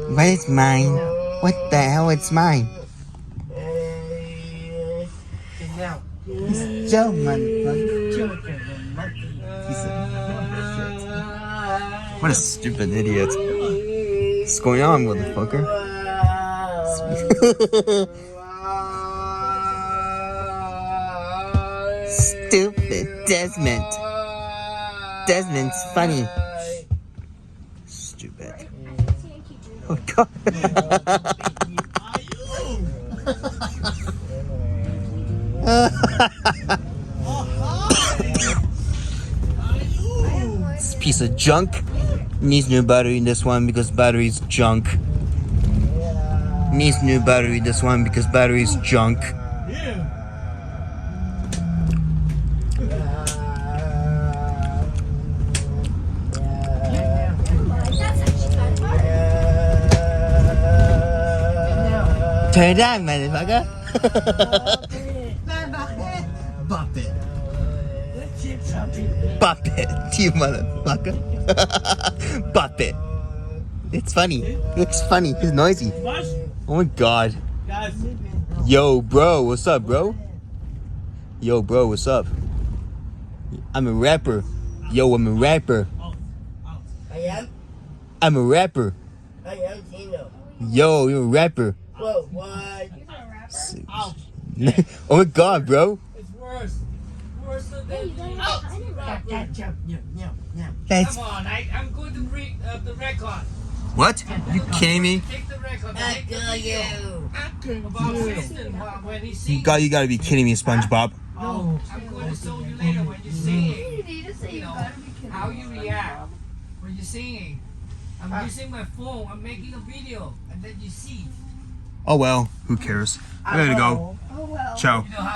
But it's mine. What the hell? It's mine. It's Joe, motherfucker. Piece of shit. What a stupid idiot. What's going on, motherfucker? Stupid Desmond. Desmond's funny. Stupid. Oh god. This piece of junk needs new battery in this one because battery's junk. Needs new battery this one because battery's junk. Turn it on, motherfucker. Bop it. Bop it, you motherfucker. Bop it. It's funny. It's funny. It's noisy. Oh my god. Yo, bro. What's up, bro? Yo, bro. What's up? I'm a rapper. Yo, I'm a rapper. I am? I'm a rapper. I am Tino. Yo, you're a rapper. Whoa, what? Oh my god, bro. It's worse. Worse than you. That's... Come on, I'm going to read the record. What? You kidding me? Take the record. I Take the kill video. you. About Winston when he sings. You gotta be kidding me, SpongeBob. No, I'm going to show you later when you're singing. You need to say you gotta be kidding. How you react when you're singing. I'm using my phone. I'm making a video, and then you see. Oh well, who cares? I gotta go. Oh well. Ciao. You know how